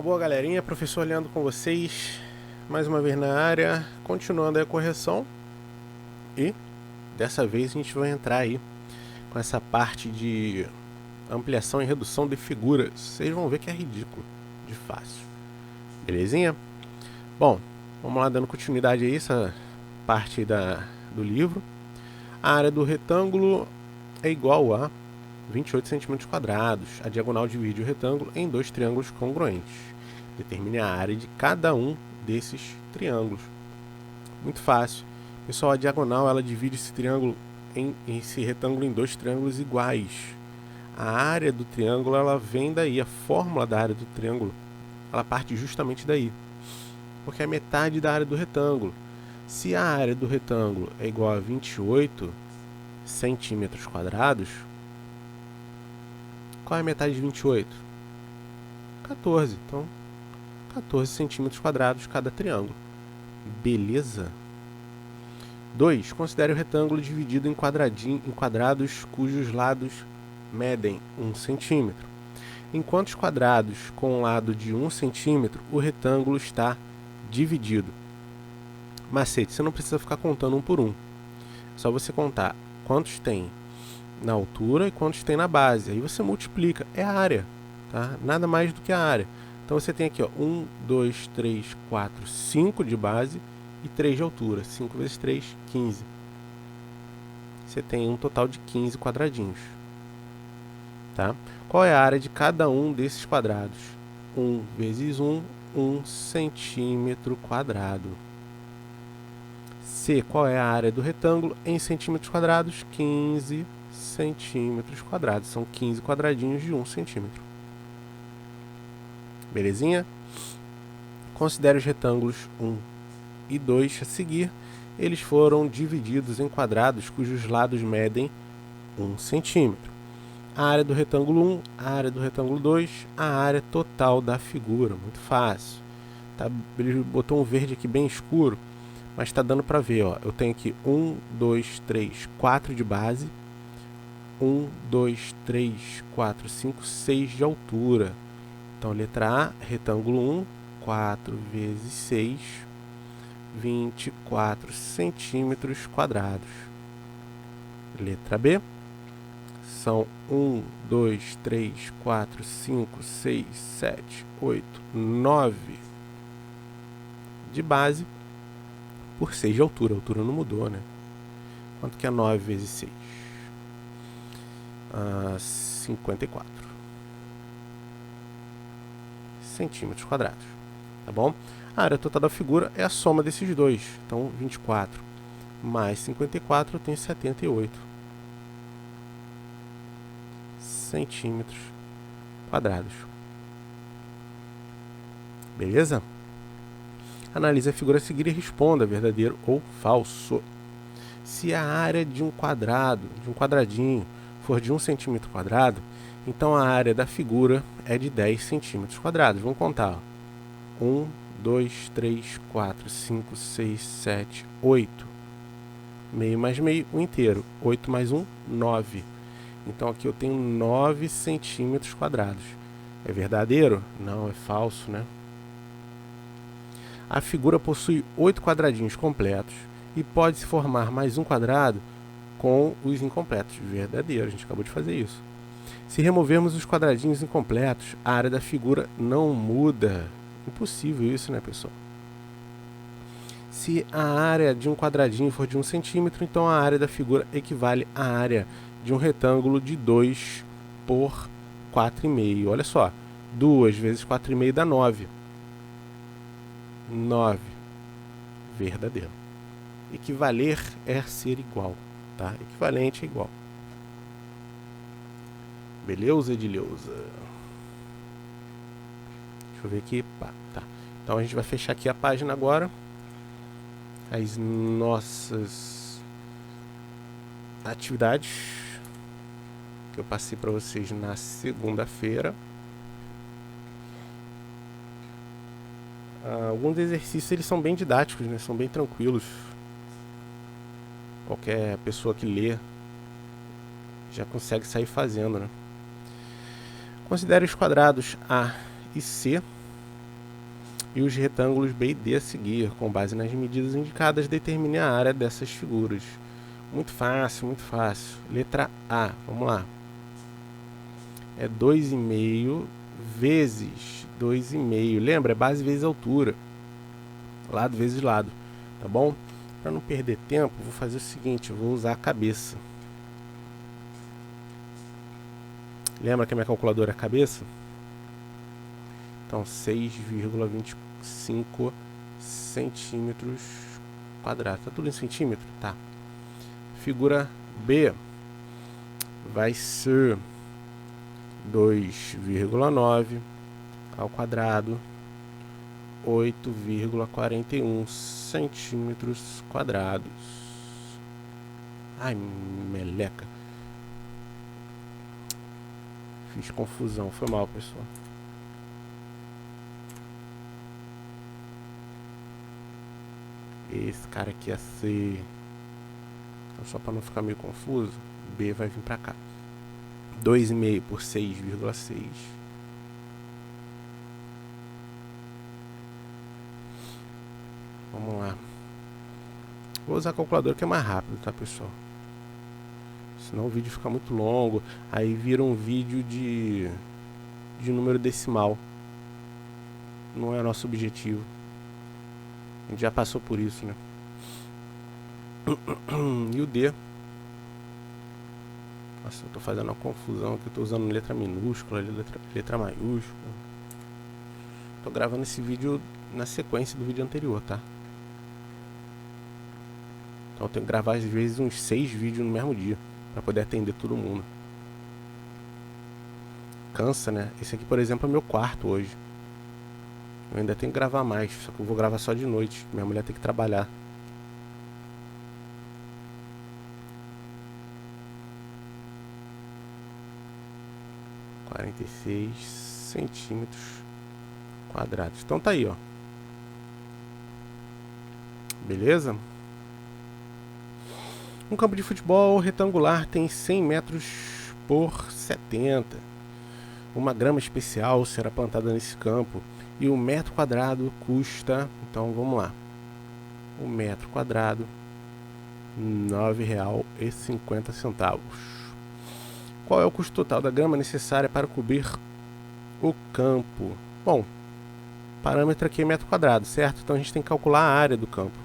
Boa galerinha, professor Leandro com vocês, mais uma vez na área, continuando a correção. E dessa vez a gente vai entrar aí com essa parte de ampliação e redução de figuras. Vocês vão ver que é ridículo de fácil, belezinha? Bom, vamos lá dando continuidade a essa parte do livro. A área do retângulo é igual a 28 centímetros quadrados. A diagonal divide o retângulo em dois triângulos congruentes. Determine a área de cada um desses triângulos. Muito fácil. Pessoal, a diagonal ela divide esse retângulo em dois triângulos iguais. A área do triângulo ela vem daí. A fórmula da área do triângulo ela parte justamente daí. Porque é metade da área do retângulo. Se a área do retângulo é igual a 28 centímetros quadrados, qual é a metade de 28? 14. Então, 14 centímetros quadrados cada triângulo. Beleza? 2. Considere o retângulo dividido em quadrados cujos lados medem 1 centímetro. Em quantos quadrados com um lado de 1 centímetro o retângulo está dividido? Macete, você não precisa ficar contando um por um. É só você contar quantos tem na altura e quantos tem na base. Aí você multiplica. É a área, tá? Nada mais do que a área. Então você tem aqui, ó, 1, 2, 3, 4, 5 de base e 3 de altura. 5 vezes 3, 15. Você tem um total de 15 quadradinhos. Tá? Qual é a área de cada um desses quadrados? 1 vezes 1, 1 centímetro quadrado. C. Qual é a área do retângulo em centímetros quadrados? 15 centímetros quadrados. São 15 quadradinhos de 1 centímetro. Belezinha? Considere os retângulos 1 e 2 a seguir. Eles foram divididos em quadrados cujos lados medem 1 centímetro. A área do retângulo 1, a área do retângulo 2, a área total da figura. Muito fácil. Tá? Ele botou um verde aqui bem escuro, mas está dando para ver. Ó. Eu tenho aqui 1, 2, 3, 4 de base. 1, 2, 3, 4, 5, 6 de altura. Então, letra A, retângulo 1, 4 vezes 6, 24 centímetros quadrados. Letra B, são 1, 2, 3, 4, 5, 6, 7, 8, 9 de base por 6 de altura. A altura não mudou, né? Quanto que é 9 vezes 6? 54 centímetros quadrados, tá bom? A área total da figura é a soma desses dois, então 24 mais 54 eu tenho 78 centímetros quadrados. Beleza? Analise a figura a seguir e responda verdadeiro ou falso. Se a área de um quadradinho, for de 1 centímetro quadrado, então a área da figura é de 10 centímetros quadrados. Vamos contar. 1, 2, 3, 4, 5, 6, 7, 8. Meio mais meio, 1 inteiro. 8 mais 1, 9. Então aqui eu tenho 9 centímetros quadrados. É verdadeiro? Não, é falso, né? A figura possui 8 quadradinhos completos e pode-se formar mais um quadrado com os incompletos. Verdadeiro, a gente acabou de fazer isso. Se removermos os quadradinhos incompletos, a área da figura não muda. Impossível isso, né, pessoal? Se a área de um quadradinho for de 1 centímetro, então a área da figura equivale à área de um retângulo de 2 por 4,5. Olha só, 2 vezes 4,5 dá 9. 9. Verdadeiro. Equivaler é ser igual, tá? Equivalente é igual. Beleza, Edileuza? Deixa eu ver aqui. Tá. Então a gente vai fechar aqui a página agora. As nossas atividades que eu passei para vocês na segunda-feira. Alguns exercícios eles são bem didáticos, né? São bem tranquilos. Qualquer pessoa que lê já consegue sair fazendo, né? Considere os quadrados A e C e os retângulos B e D a seguir. Com base nas medidas indicadas, determine a área dessas figuras. Muito fácil, muito fácil. Letra A, vamos lá. É 2,5 vezes 2,5. Lembra? É base vezes altura. Lado vezes lado. Tá bom? Para não perder tempo, vou fazer o seguinte. Eu vou usar a cabeça. Lembra que a minha calculadora é a cabeça? Então, 6,25 centímetros quadrados. Tá tudo em centímetro? Tá. Figura B vai ser 2,9 ao quadrado, 8,41 centímetros quadrados. Ai, meleca. Fiz confusão, foi mal, pessoal. Esse cara aqui ia ser... Então, só para não ficar meio confuso, B vai vir para cá. 2,5 por 6,6. Vamos lá. Vou usar a calculadora que é mais rápido, tá, pessoal? Senão o vídeo fica muito longo. Aí vira um vídeo de número decimal. Não é nosso objetivo. A gente já passou por isso, né? E o D. Nossa, eu tô fazendo uma confusão aqui. Eu tô usando letra minúscula, letra maiúscula. Tô gravando esse vídeo na sequência do vídeo anterior, tá? Então eu tenho que gravar às vezes uns 6 vídeos no mesmo dia pra poder atender todo mundo. Cansa, né? Esse aqui, por exemplo, é meu quarto hoje. Eu ainda tenho que gravar mais, só que eu vou gravar só de noite. Minha mulher tem que trabalhar. (46 centímetros quadrados). Então tá aí, ó. Beleza? Um campo de futebol retangular tem 100 metros por 70. Uma grama especial será plantada nesse campo e o metro quadrado custa... Então vamos lá. O metro quadrado, R$ 9,50. Qual é o custo total da grama necessária para cobrir o campo? Bom, parâmetro aqui é metro quadrado, certo? Então a gente tem que calcular a área do campo.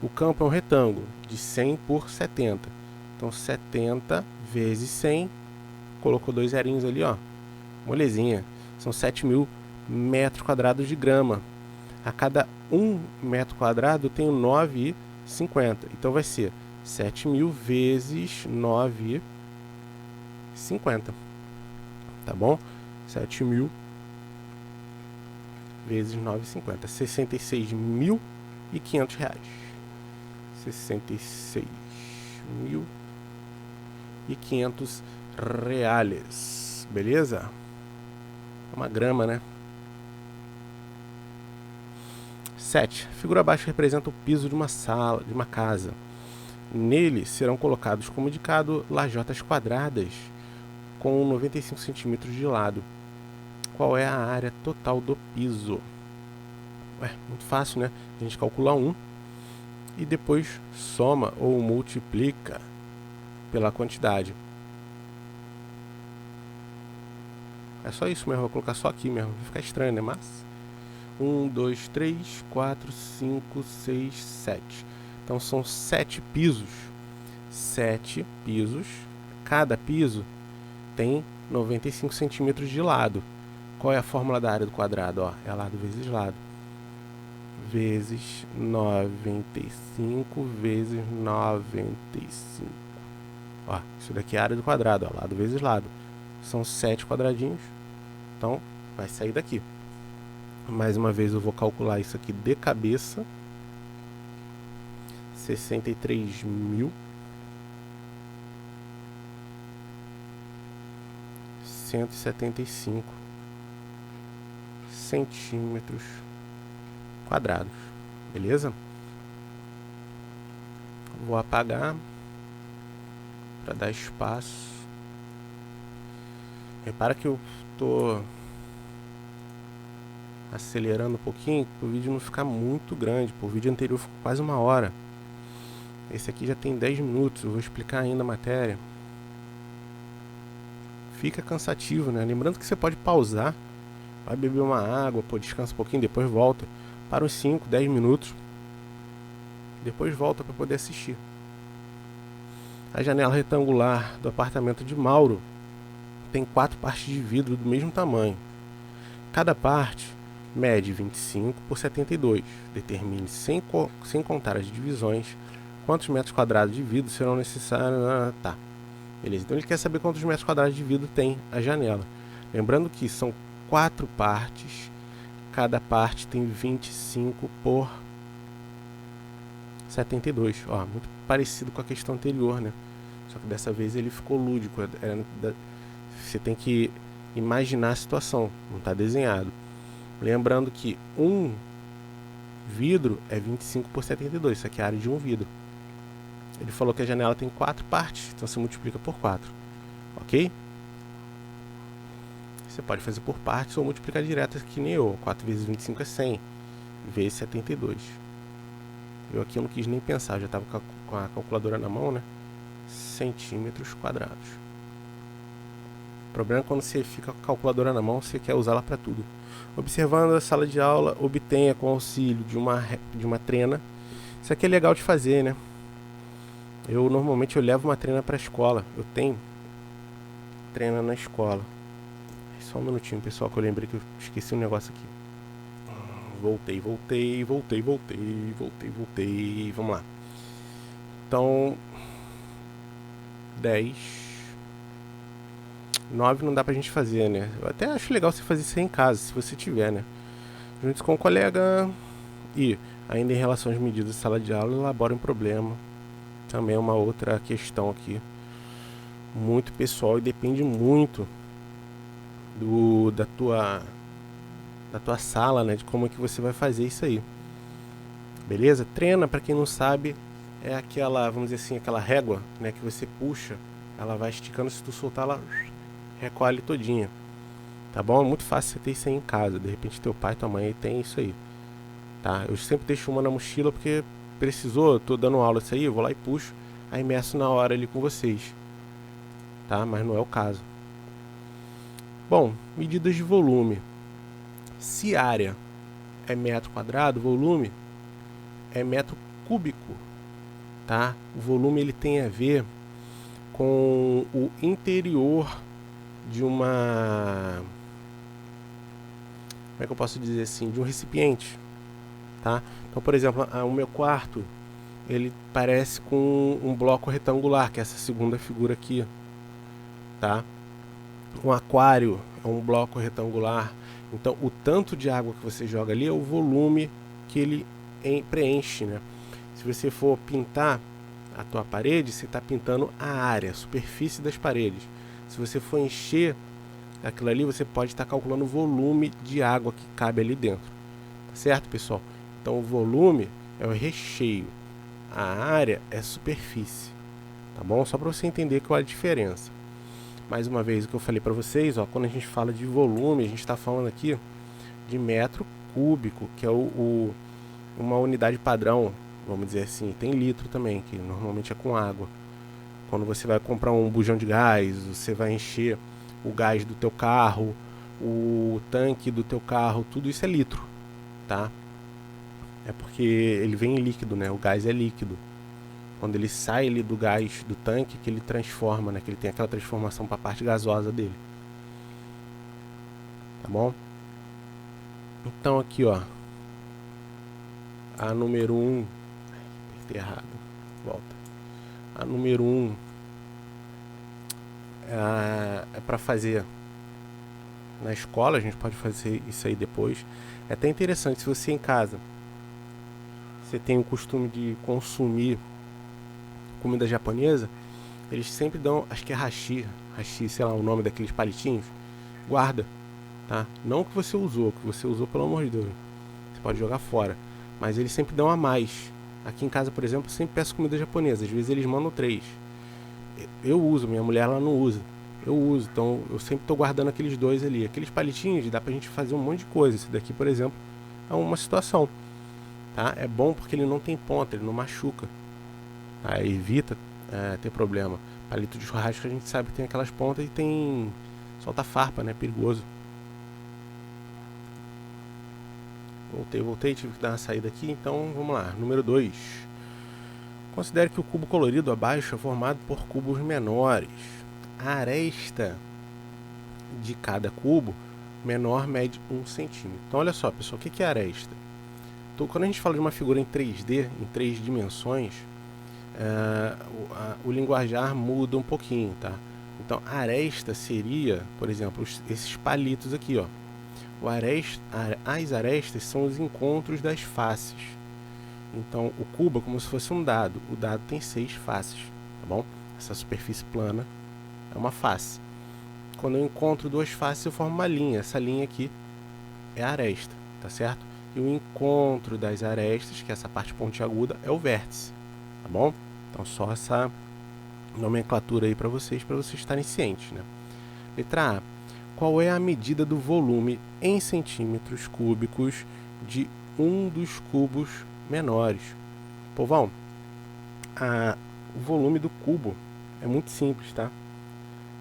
O campo é um retângulo de 100 por 70. Então 70 vezes 100, colocou 2 zerinhos ali, ó. Molezinha. São 7.000 metros quadrados de grama. A cada 1 metro quadrado tem 9,50. Então vai ser 7.000 vezes 9,50. Tá bom? 7.000 vezes 9,50. R$ 66.500. R$ 66.500. Beleza? Uma grama, né? 7. Figura abaixo representa o piso de uma sala, de uma casa. Nele serão colocados, como indicado, lajotas quadradas com 95 centímetros de lado. Qual é a área total do piso? Muito fácil, né? A gente calcula 1 e depois soma ou multiplica pela quantidade. É só isso mesmo, vou colocar só aqui mesmo. Vai ficar estranho, né? Mas 1, 2, 3, 4, 5, 6, 7. Então são 7 pisos. 7 pisos. Cada piso tem 95 centímetros de lado. Qual é a fórmula da área do quadrado? Ó, é lado vezes lado. Vezes 95 vezes 95. Ó, isso daqui é a área do quadrado, ó, lado vezes lado. São 7 quadradinhos. Então, vai sair daqui. Mais uma vez eu vou calcular isso aqui de cabeça. 63.175 centímetros quadrados. Beleza? Vou apagar para dar espaço. Repara que eu tô acelerando um pouquinho, para o vídeo não ficar muito grande. O vídeo anterior ficou quase 1 hora. Esse aqui já tem 10 minutos, eu vou explicar ainda a matéria. Fica cansativo, né? Lembrando que você pode pausar, vai beber uma água, pô, descansa um pouquinho, depois volta. Para uns 5, 10 minutos. Depois volta para poder assistir. A janela retangular do apartamento de Mauro tem 4 partes de vidro do mesmo tamanho. Cada parte mede 25 por 72. Determine, sem contar as divisões, quantos metros quadrados de vidro serão necessários. Tá, beleza. Então ele quer saber quantos metros quadrados de vidro tem a janela. Lembrando que são 4 partes. Cada parte tem 25 por 72. Ó, muito parecido com a questão anterior, né? Só que dessa vez ele ficou lúdico. Você tem que imaginar a situação, não está desenhado. Lembrando que um vidro é 25 por 72. Isso aqui é a área de um vidro. Ele falou que a janela tem 4 partes, então você multiplica por 4. Ok? Você pode fazer por partes ou multiplicar direto, que nem eu. 4 vezes 25 é 100, vezes 72. Eu aqui não quis nem pensar, já estava com a calculadora na mão, né? Centímetros quadrados. O problema é quando você fica com a calculadora na mão, você quer usá-la para tudo. Observando a sala de aula, obtenha com auxílio de uma trena. Isso aqui é legal de fazer, né? Normalmente eu levo uma trena para a escola. Eu tenho trena na escola. Só um minutinho, pessoal, que eu lembrei que eu esqueci um negócio aqui. Voltei. Vamos lá. Então, 10. 9 não dá pra gente fazer, né? Eu até acho legal você fazer isso aí em casa, se você tiver, né? Junto com o colega. E, ainda em relação às medidas de sala de aula, elabora um problema. Também é uma outra questão aqui. Muito pessoal e depende muito da tua sala, né? De como é que você vai fazer isso aí. Beleza? Trena, pra quem não sabe, é aquela, vamos dizer assim, aquela régua, né? Que você puxa, ela vai esticando, se tu soltar, ela recolhe todinha. Tá bom? É muito fácil você ter isso aí em casa. De repente teu pai, tua mãe tem isso aí. Tá? Eu sempre deixo uma na mochila porque precisou, eu tô dando aula isso aí, eu vou lá e puxo, aí meço na hora ali com vocês. Tá? Mas não é o caso. Bom, medidas de volume. Se área é metro quadrado, volume é metro cúbico, tá? O volume ele tem a ver com o interior de uma, como é que eu posso dizer assim, de um recipiente, tá? Então, por exemplo, o meu quarto, ele parece com um bloco retangular, que é essa segunda figura aqui, tá? Um aquário é um bloco retangular. Então, o tanto de água que você joga ali é o volume que ele preenche, né? Se você for pintar a tua parede, você está pintando a área, a superfície das paredes. Se você for encher aquilo ali, você pode estar calculando o volume de água que cabe ali dentro. Tá certo, pessoal? Então, o volume é o recheio. A área é a superfície. Tá bom? Só para você entender qual é a diferença. Mais uma vez, o que eu falei para vocês, ó, quando a gente fala de volume, a gente está falando aqui de metro cúbico, que é uma unidade padrão, vamos dizer assim. Tem litro também, que normalmente é com água. Quando você vai comprar um bujão de gás, você vai encher o gás do teu carro, o tanque do teu carro, tudo isso é litro, tá? É porque ele vem em líquido, né? O gás é líquido. Quando ele sai ali do gás do tanque, que ele transforma, né? Que ele tem aquela transformação para a parte gasosa dele. Tá bom? Então aqui, ó. A número 1. Apertei errado. Volta. A número 1 é para fazer na escola. A gente pode fazer isso aí depois. É até interessante, se você em casa você tem o costume de consumir comida japonesa, eles sempre dão, acho que é hashi, sei lá o nome daqueles palitinhos, guarda, tá? Não que você usou, pelo amor de Deus, você pode jogar fora, mas eles sempre dão a mais. Aqui em casa, por exemplo, eu sempre peço comida japonesa, às vezes eles mandam 3. Eu uso, minha mulher ela não usa. eu uso. Então eu sempre estou guardando aqueles dois ali. Aqueles palitinhos dá pra gente fazer um monte de coisa. Esse daqui, por exemplo, é uma situação, tá? É bom porque ele não tem ponta, ele não machuca, tá? Evita ter problema. Palito de churrasco a gente sabe que tem aquelas pontas e tem... solta farpa, né? Perigoso. Voltei, tive que dar uma saída aqui. Então vamos lá, número 2. Considere que o cubo colorido abaixo é formado por cubos menores. A aresta de cada cubo menor mede 1 centímetro. Então olha só, pessoal, o que é aresta? Então, quando a gente fala de uma figura em 3D, em 3 dimensões, o linguajar muda um pouquinho, tá? Então a aresta seria, por exemplo, esses palitos aqui, ó. As arestas são os encontros das faces. Então o cubo é como se fosse um dado. O dado tem 6 faces, tá bom? Essa superfície plana é uma face. Quando eu encontro 2 faces, eu formo uma linha. Essa linha aqui é a aresta, tá certo? E o encontro das arestas, que é essa parte pontiaguda, é o vértice, tá bom? Então só essa nomenclatura aí para vocês estarem cientes, né? Letra A. Qual é a medida do volume em centímetros cúbicos de um dos cubos menores? Povão, o volume do cubo é muito simples, tá?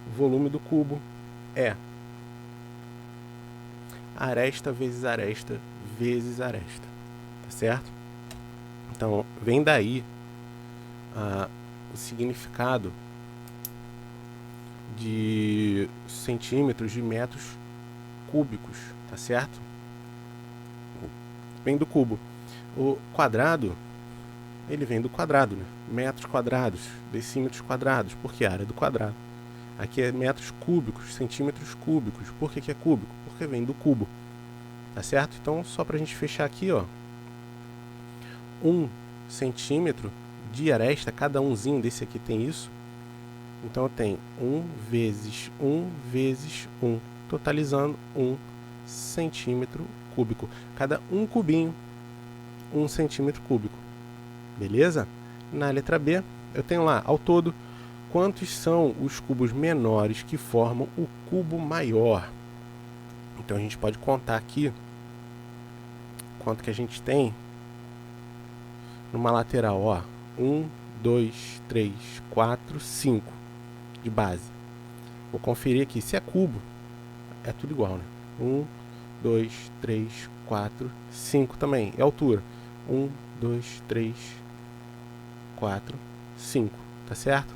O volume do cubo é aresta vezes aresta vezes aresta, tá certo? Então, vem daí o significado de centímetros, de metros cúbicos, tá certo? Vem do cubo. O quadrado, ele vem do quadrado, né? Metros quadrados, decímetros quadrados, porque é a área do quadrado. Aqui é metros cúbicos, centímetros cúbicos. Por que é cúbico? Porque vem do cubo, tá certo? Então, só pra gente fechar aqui, ó, 1 centímetro de aresta, cada umzinho desse aqui tem isso. Então eu tenho 1 vezes 1 vezes 1, totalizando 1 centímetro cúbico. Cada um cubinho, 1 centímetro cúbico. Beleza? Na letra B, eu tenho lá, ao todo, quantos são os cubos menores que formam o cubo maior. Então a gente pode contar aqui quanto que a gente tem numa lateral, ó. 1, 2, 3, 4, 5 de base. Vou conferir aqui, se é cubo, é tudo igual, né? 1, 2, 3, 4, 5 também, é altura. 1, 2, 3, 4, 5, tá certo?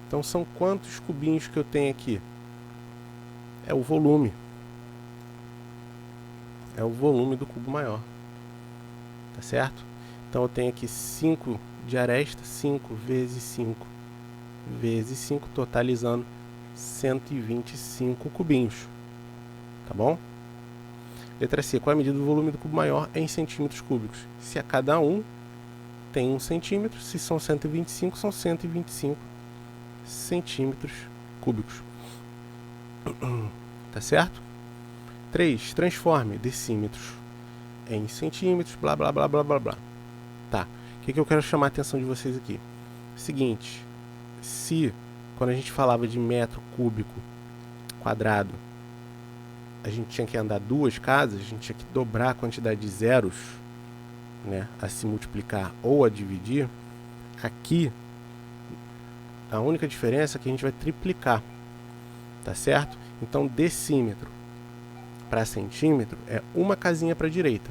Então são quantos cubinhos que eu tenho aqui? É o volume. É o volume do cubo maior, tá certo? Então eu tenho aqui 5 de aresta, 5 vezes 5 vezes 5, totalizando 125 cubinhos, tá bom? Letra C, qual é a medida do volume do cubo maior em centímetros cúbicos? Se a cada um tem 1 centímetro, se são 125, são 125 centímetros cúbicos, tá certo? 3, transforme decímetros em centímetros, blá blá blá blá blá blá. Tá, o que eu quero chamar a atenção de vocês aqui? Seguinte, se quando a gente falava de metro cúbico quadrado, a gente tinha que andar 2 casas, a gente tinha que dobrar a quantidade de zeros, né, a se multiplicar ou a dividir. Aqui, a única diferença é que a gente vai triplicar, tá certo? Então, decímetro para centímetro é uma casinha para a direita,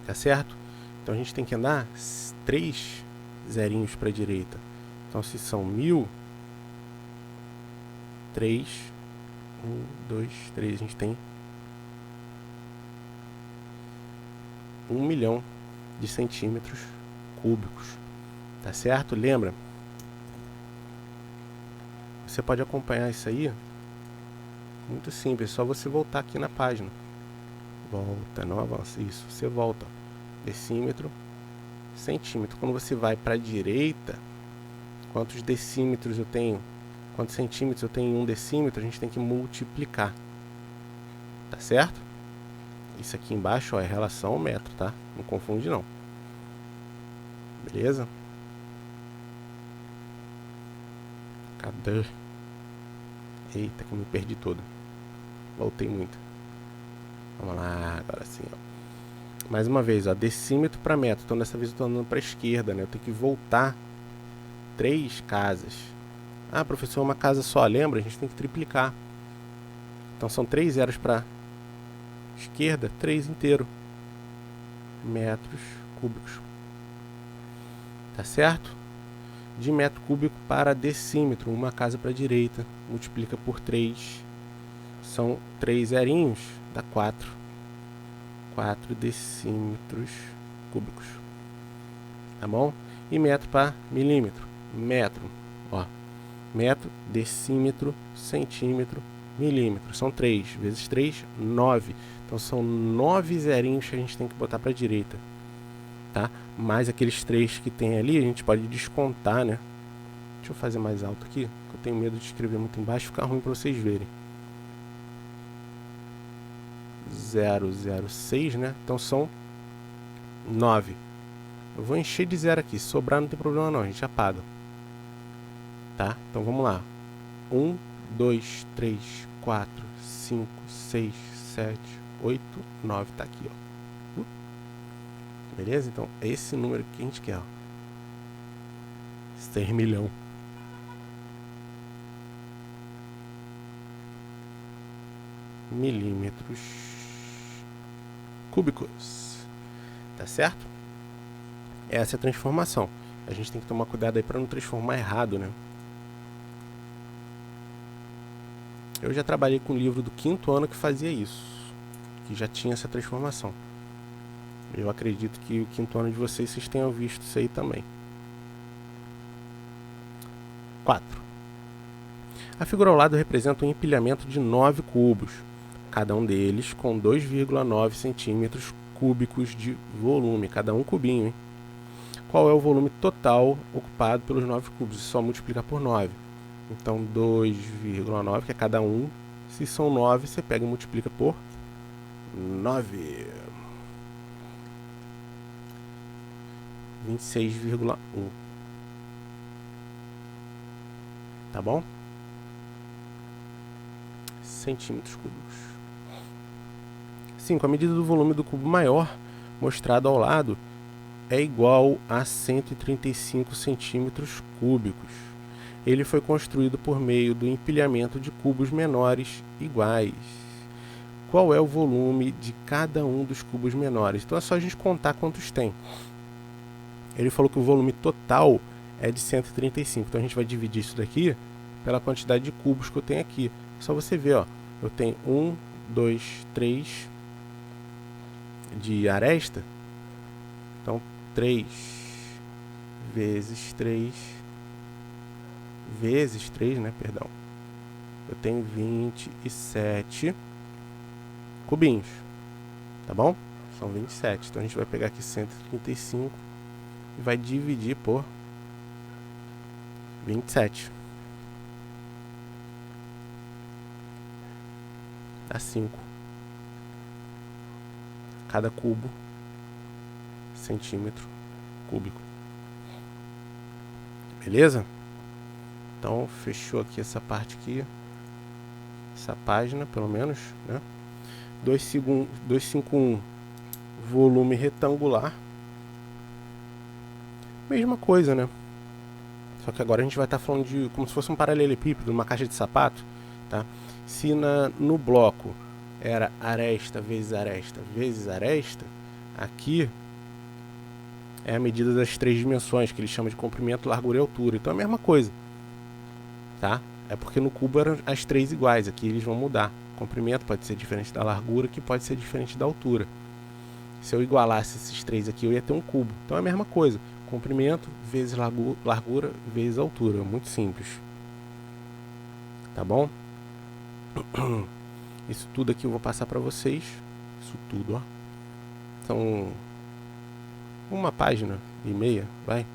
tá certo? Então a gente tem que andar 3 zerinhos para a direita. Então, se são 1000, 3, 1, 2, 3, a gente tem 1 milhão de centímetros cúbicos, tá certo? Lembra? Você pode acompanhar isso aí, muito simples, é só você voltar aqui na página. Volta, não avança, isso, você volta. Decímetro, centímetro. Quando você vai para a direita, quantos decímetros eu tenho, quantos centímetros eu tenho em 1 decímetro, a gente tem que multiplicar, tá certo? Isso aqui embaixo, ó, é relação ao metro, tá? Não confunde não. Beleza? Cadê? Eita, que eu me perdi todo. Voltei muito. Vamos lá, agora sim, ó. Mais uma vez, ó, decímetro para metro. Então dessa vez eu estou andando para a esquerda, né? Eu tenho que voltar 3 casas. Ah, professor, uma casa só. Lembra? A gente tem que triplicar. Então são 3 zeros para esquerda, 3 inteiro. Metros cúbicos. Tá certo? De metro cúbico para decímetro, uma casa para a direita. Multiplica por 3. São 3 zerinhos, dá 4 decímetros cúbicos. Tá bom? E metro para milímetro. Metro, ó. Metro, decímetro, centímetro, milímetro. São 3 vezes 3, 9. Então são 9 zerinhos que a gente tem que botar para a direita. Tá? Mais aqueles 3 que tem ali, a gente pode descontar, né? Deixa eu fazer mais alto aqui, porque eu tenho medo de escrever muito embaixo, ficar ruim para vocês verem. 006, né? Então são 9. Eu vou encher de 0 aqui. Se sobrar não tem problema não, a gente apaga. Tá? Então vamos lá. 1, 2, 3, 4, 5, 6, 7, 8, 9. Tá aqui, ó. Beleza? Então é esse número que a gente quer, ó. 6 milhões. Milímetros cúbicos. Tá certo? Essa é a transformação. A gente tem que tomar cuidado aí para não transformar errado, né? Eu já trabalhei com um livro do 5º ano que fazia isso, que já tinha essa transformação. Eu acredito que o 5º ano de vocês tenham visto isso aí também. 4. A figura ao lado representa um empilhamento de 9 cubos, cada um deles com 2,9 centímetros cúbicos de volume, cada um cubinho, hein? Qual é o volume total ocupado pelos 9 cubos? Isso só multiplicar por 9. Então 2,9, que é cada um. Se são 9, você pega e multiplica por 9. 26,1. Tá bom? Centímetros cúbicos. 5. A medida do volume do cubo maior, mostrado ao lado, é igual a 135 centímetros cúbicos. Ele foi construído por meio do empilhamento de cubos menores iguais. Qual é o volume de cada um dos cubos menores? Então é só a gente contar quantos tem. Ele falou que o volume total é de 135. Então a gente vai dividir isso daqui pela quantidade de cubos que eu tenho aqui. É só você ver, ó. Eu tenho 1, 2, 3 de aresta. Então 3 vezes 3 vezes 3, né? Perdão. Eu tenho 27 cubinhos. Tá bom? São 27. Então a gente vai pegar aqui 135 e vai dividir por 27. Dá 5. Cada cubo, centímetro cúbico. Beleza? Então fechou aqui essa parte aqui. Essa página, pelo menos, né? 251, volume retangular. Mesma coisa, né? Só que agora a gente vai estar falando de como se fosse um paralelepípedo, uma caixa de sapato, tá? Se no bloco era aresta vezes aresta vezes aresta, aqui é a medida das 3 dimensões, que ele chama de comprimento, largura e altura. Então é a mesma coisa, tá? É porque no cubo eram as 3 iguais, aqui eles vão mudar. O comprimento pode ser diferente da largura, que pode ser diferente da altura. Se eu igualasse esses 3 aqui, eu ia ter um cubo. Então é a mesma coisa. Comprimento vezes largura vezes altura. Muito simples. Tá bom? Isso tudo aqui eu vou passar para vocês. Isso tudo, ó. São uma página e meia, vai.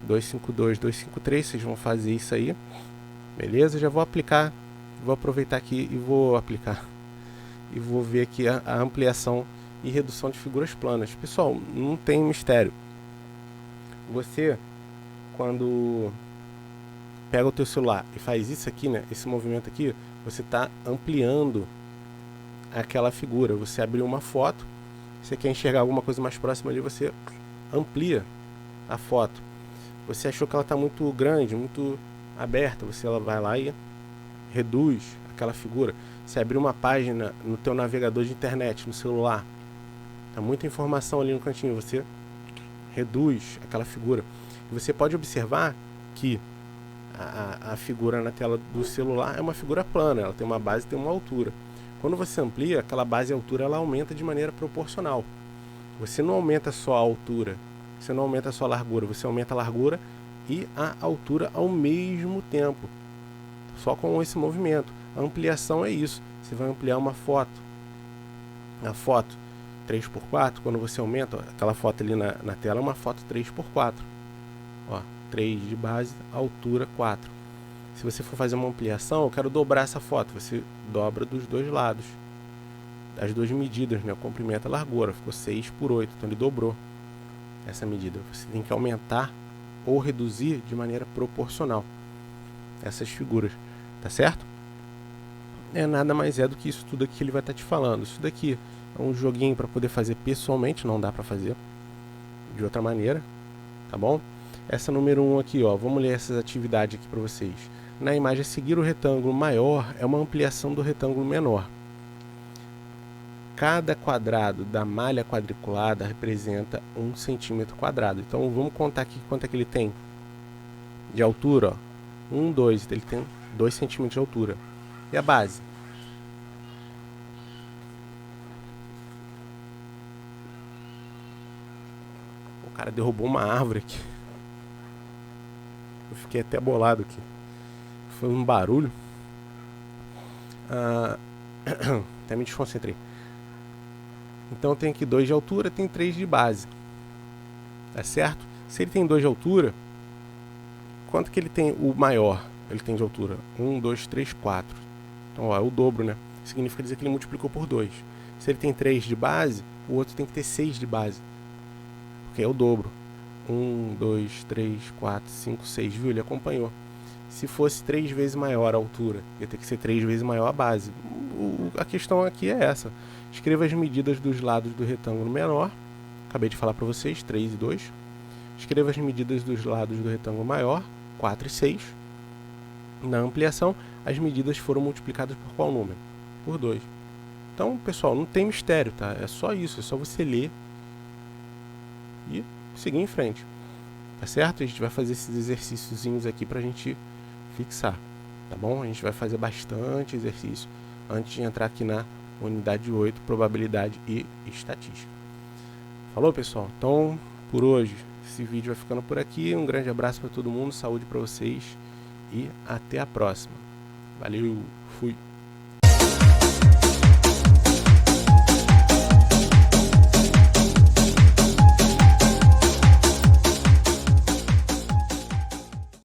252, 253, vocês vão fazer isso aí. Beleza? Já vou aplicar. Vou aproveitar aqui e vou aplicar. E vou ver aqui a ampliação e redução de figuras planas. Pessoal, não tem mistério. Você, quando pega o teu celular e faz isso aqui, né? Esse movimento aqui, você está ampliando aquela figura. Você abriu uma foto, você quer enxergar alguma coisa mais próxima ali, você amplia a foto. Você achou que ela está muito grande, muito aberta, você vai lá e reduz aquela figura. Você abriu uma página no teu navegador de internet, no celular, tá muita informação ali no cantinho, você reduz aquela figura. E você pode observar que a figura na tela do celular é uma figura plana, ela tem uma base e tem uma altura. Quando você amplia, aquela base e altura ela aumenta de maneira proporcional. Você não aumenta só a altura, você não aumenta só a largura, você aumenta a largura e a altura ao mesmo tempo, só com esse movimento. A ampliação é isso, você vai ampliar uma foto. A foto 3x4, quando você aumenta, aquela foto ali na tela é uma foto 3x4. Ó, 3 de base, altura 4. Se você for fazer uma ampliação, eu quero dobrar essa foto, você dobra dos dois lados, as duas medidas, né? O comprimento e a largura, ficou 6x8, então ele dobrou essa medida. Você tem que aumentar ou reduzir de maneira proporcional essas figuras, tá certo? Nada mais é do que isso tudo aqui que ele vai estar te falando. Isso daqui é um joguinho para poder fazer pessoalmente, não dá para fazer de outra maneira, tá bom? Essa número 1 aqui, ó, vamos ler essas atividades aqui para vocês. Na imagem a seguir, o retângulo maior é uma ampliação do retângulo menor. Cada quadrado da malha quadriculada representa 1 centímetro quadrado. Então vamos contar aqui quanto é que ele tem de altura, ó. 1, 2, então ele tem 2 centímetros de altura. E a base? O cara derrubou uma árvore aqui. Eu fiquei até bolado aqui. Foi um barulho. Até me desconcentrei. Então tem aqui 2 de altura, tem 3 de base. Tá certo? Se ele tem 2 de altura, quanto que ele tem o maior? Ele tem de altura 1, 2, 3, 4. Então ó, é o dobro, né? Significa dizer que ele multiplicou por 2. Se ele tem 3 de base, o outro tem que ter 6 de base, porque é o dobro. 1, 2, 3, 4, 5, 6, viu? Ele acompanhou. Se fosse 3 vezes maior a altura, ia ter que ser 3 vezes maior a base. A questão aqui é essa. Escreva as medidas dos lados do retângulo menor. Acabei de falar para vocês, 3 e 2. Escreva as medidas dos lados do retângulo maior, 4 e 6. Na ampliação, as medidas foram multiplicadas por qual número? Por 2. Então, pessoal, não tem mistério, tá? É só isso, é só você ler e seguir em frente. Tá certo? A gente vai fazer esses exercíciozinhos aqui pra gente fixar, tá bom? A gente vai fazer bastante exercício antes de entrar aqui na unidade 8, probabilidade e estatística. Falou, pessoal? Então, por hoje, esse vídeo vai ficando por aqui. Um grande abraço para todo mundo, saúde para vocês e até a próxima. Valeu, fui!